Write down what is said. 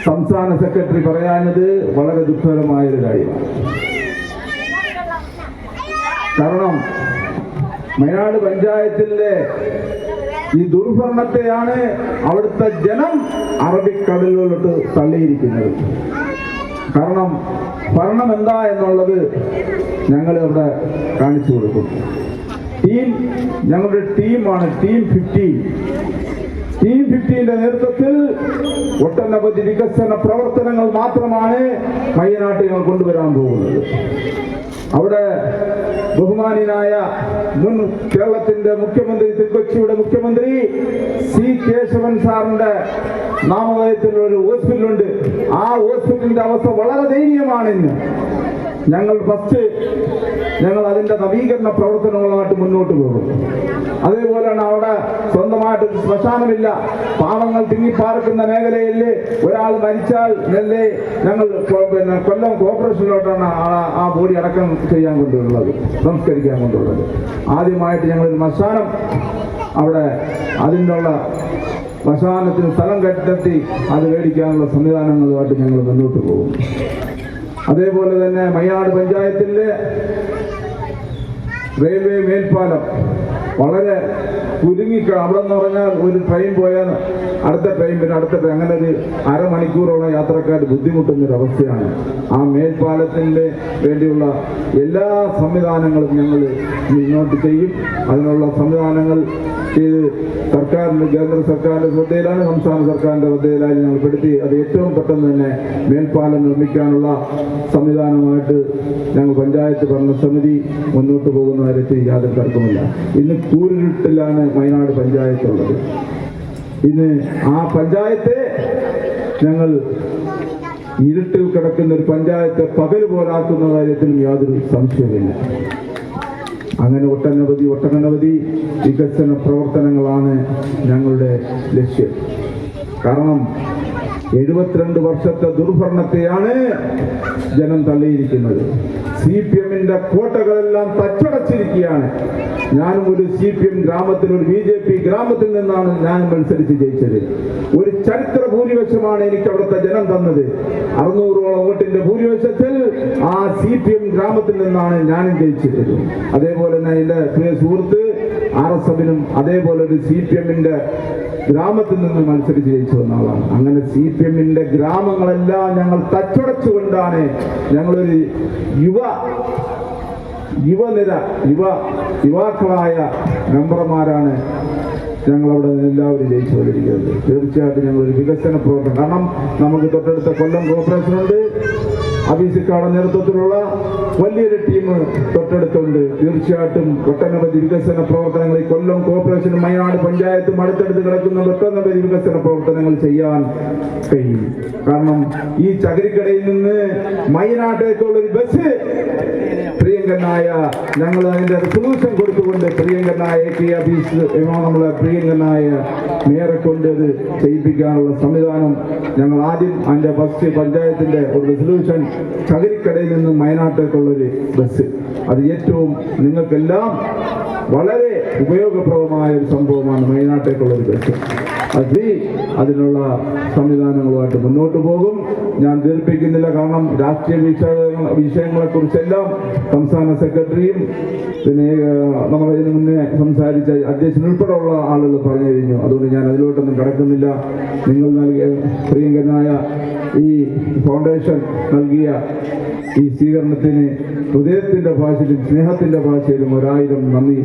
സംസ്ഥാന സെക്രട്ടറി പറയാനത് വളരെ ദുഃഖകരമായൊരു കാര്യമാണ്. കാരണം മൈനാട് പഞ്ചായത്തിലെ ഈ ദുർഭരണത്തെയാണ് അവിടുത്തെ ജനം അറബിക്കടലിലോട്ട് തള്ളിയിരിക്കുന്നത്. കാരണം ഭരണം എന്താ എന്നുള്ളത് ഞങ്ങൾ ഇവിടെ കാണിച്ചു കൊടുക്കും. ഞങ്ങളുടെ ടീമാണ് ടീം 15. ടീം 15ന്റെ നേതൃത്വത്തിൽ ഒട്ടനവധി വികസന പ്രവർത്തനങ്ങൾ മാത്രമാണ് മയ്യനാട്ടിൽ കൊണ്ടുവരാൻ പോകുന്നത്. അവിടെ ബഹുമാനിയായ മുൻ കേരളത്തിന്റെ മുഖ്യമന്ത്രി, തിരുക്കൊച്ചിയുടെ മുഖ്യമന്ത്രി സി കേശവൻ സാറിന്റെ നാമധേയത്തിലുള്ള ഒരു ഹോസ്പിറ്റലുണ്ട്. ആ ഹോസ്പിറ്റലിന്റെ അവസ്ഥ വളരെ ദയനീയമാണ്. ഇന്ന് ഞങ്ങൾ അതിന്റെ നവീകരണ പ്രവർത്തനങ്ങളുമായിട്ട് മുന്നോട്ട് പോകും. അതേപോലെയാണ് അവിടെ സ്വന്തമായിട്ട് ശ്മശാനമില്ല. പാവങ്ങൾ തിങ്ങിപ്പാർക്കുന്ന മേഖലയിൽ ഒരാൾ മരിച്ചാൽ ഞങ്ങൾ കൊല്ലം കോർപ്പറേഷനിലോട്ടാണ് ആ ബോഡി അടക്കം ചെയ്യാൻ കൊണ്ടുള്ളത്, സംസ്കരിക്കാൻ കൊണ്ടുള്ളത്. ആദ്യമായിട്ട് ഞങ്ങളൊരു ശ്മശാനം അവിടെ അതിനുള്ള ശ്മശാനത്തിന് സ്ഥലം കണ്ടെത്തി അത് മേടിക്കാനുള്ള സംവിധാനങ്ങളുമായിട്ട് ഞങ്ങൾ മുന്നോട്ട് പോകും. അതേപോലെ തന്നെ മയ്യനാട് പഞ്ചായത്തിലെ റെയിൽവേ മേൽപ്പാലം വളരെ അവിടെ എന്ന് പറഞ്ഞാൽ ഒരു ട്രെയിൻ പോയാൽ അടുത്ത ട്രെയിൻ പിന്നെ അടുത്ത ട്രെയിൻ, അങ്ങനെ ഒരു അരമണിക്കൂറോളം യാത്രക്കാർ ബുദ്ധിമുട്ടുന്നൊരവസ്ഥയാണ്. ആ മേൽപ്പാലത്തിൻ്റെ വേണ്ടിയുള്ള എല്ലാ സംവിധാനങ്ങളും ഞങ്ങൾ മുന്നോട്ട് ചെയ്യും. അതിനുള്ള സംവിധാനങ്ങൾ ചെയ്ത് കേന്ദ്ര സർക്കാരിന്റെ ശ്രദ്ധയിലാണ്, സംസ്ഥാന സർക്കാരിന്റെ ശ്രദ്ധയിലാണ് ഞങ്ങൾ പെടുത്തി അത് ഏറ്റവും പെട്ടെന്ന് തന്നെ മേൽപ്പാലം നിർമ്മിക്കാനുള്ള സംവിധാനമായിട്ട് ഞങ്ങൾ പഞ്ചായത്ത് ഭരണസമിതി മുന്നോട്ട് പോകുന്ന കാര്യത്തിൽ യാതൊരു തർക്കമില്ല. ഇന്ന് കൂരിരുട്ടിലാണ് മയ്യനാട് പഞ്ചായത്തുള്ളത്. ഇന്ന് ആ പഞ്ചായത്തെ ഞങ്ങൾ ഇരുട്ടിൽ കിടക്കുന്ന ഒരു പഞ്ചായത്തെ പകൽ പോലാക്കുന്ന കാര്യത്തിലും യാതൊരു സംശയമില്ല. അങ്ങനെ ഒട്ടനവധി വികസന പ്രവർത്തനങ്ങളാണ് ഞങ്ങളുടെ ലക്ഷ്യം. കാരണം 72 വർഷത്തെ ദുർഭരണത്തെയാണ് ജനം തള്ളിയിരിക്കുന്നത്. CPM-ന്റെ കോട്ടകളെല്ലാം തച്ചടച്ചിരിക്കുകയാണ്. ഞാനും ഒരു CPM ഗ്രാമത്തിൽ, ഒരു BJP ഗ്രാമത്തിൽ നിന്നാണ് ഞാൻ മത്സരിച്ച് ജയിച്ചത്. ഒരു ചരിത്ര ഭൂരിപക്ഷമാണ് എനിക്ക് അവിടുത്തെ ജനം തന്നത്. 600ഓളം വോട്ടിന്റെ ഭൂരിപക്ഷത്തിൽ ആ CPM ഗ്രാമത്തിൽ നിന്നാണ് ഞാനും ജയിച്ചത്. അതേപോലെ തന്നെ എന്റെ പ്രിയ സുഹൃത്ത് RSFനും അതേപോലെ ഒരു CPM-ന്റെ ഗ്രാമത്തിൽ നിന്ന് മത്സരിച്ച് ജയിച്ചു വന്ന ആളാണ്. അങ്ങനെ CPM-ന്റെ ഗ്രാമങ്ങളെല്ലാം ഞങ്ങൾ തച്ചുടച്ചുകൊണ്ടാണ് ഞങ്ങളൊരു യുവാക്കളായ മെമ്പർമാരാണ് ഞങ്ങളവിടെ എല്ലാവരും ജയിച്ചു കൊണ്ടിരിക്കുന്നത്. തീർച്ചയായിട്ടും ഞങ്ങളൊരു വികസന പ്രവർത്തനം, കാരണം നമുക്ക് തൊട്ടടുത്ത കൊല്ലം കോർപ്പറേഷനുണ്ട്, അബീസിക്കാരുടെ നേതൃത്വത്തിലുള്ള വലിയൊരു ടീം തൊട്ടടുത്തുണ്ട്. തീർച്ചയായിട്ടും ഒട്ടനവധി വികസന പ്രവർത്തനങ്ങൾ കൊല്ലം കോർപ്പറേഷനും മയ്യനാട് പഞ്ചായത്തും അടുത്തടുത്ത് കിടക്കുന്ന ഒട്ടനവധി വികസന പ്രവർത്തനങ്ങൾ ചെയ്യാൻ കഴിയും. കാരണം ഈ ചകിരിക്കടയിൽ നിന്ന് മയ്യനാട്ടേക്കുള്ള ഒരു ബസ് പ്രിയങ്കരനായ ഞങ്ങൾ അതിന്റെ സൊല്യൂഷൻ കൊടുത്തുകൊണ്ട് പ്രിയങ്കരനായ AK അബീസ് നമ്മളെ പ്രിയങ്കരനായ മേയറെ കൊണ്ട് അത് ചെയ്യിപ്പിക്കാനുള്ള സംവിധാനം ഞങ്ങൾ ആദ്യം അതിന്റെ ഫസ്റ്റ് പഞ്ചായത്തിന്റെ ഒരു റെസൊല്യൂഷൻ ചകിരിക്കടയിൽ നിന്ന് മയ്യനാട്ടേക്കുള്ളൊരു ബസ്, അത് ഏറ്റവും നിങ്ങൾക്കെല്ലാം വളരെ ഉപയോഗപ്രദമായ ഒരു സംഭവമാണ് മയ്യനാട്ടേക്കുള്ളൊരു ബസ്. അതിനുള്ള സംവിധാനങ്ങളുമായിട്ട് മുന്നോട്ട് പോകും. ഞാൻ ദീർഘിപ്പിക്കുന്നില്ല, കാരണം രാഷ്ട്രീയ വിഷയങ്ങളെ കുറിച്ചെല്ലാം സംസ്ഥാന സെക്രട്ടറിയും പിന്നെ നമ്മൾ ഇതിനു മുന്നേ സംസാരിച്ച അധ്യക്ഷൻ ഉൾപ്പെടെയുള്ള ആളുകൾ പറഞ്ഞു കഴിഞ്ഞു. അതുകൊണ്ട് ഞാൻ അതിലോട്ടൊന്നും കടക്കുന്നില്ല. നിങ്ങൾ നൽകിയ പ്രിയങ്കരനായ ഈ ഫൗണ്ടേഷൻ നൽകിയ ഈ സ്വീകരണത്തിന് ഹൃദയത്തിന്റെ ഭാഷയിലും സ്നേഹത്തിന്റെ ഭാഷയിലും 1000 നന്ദി.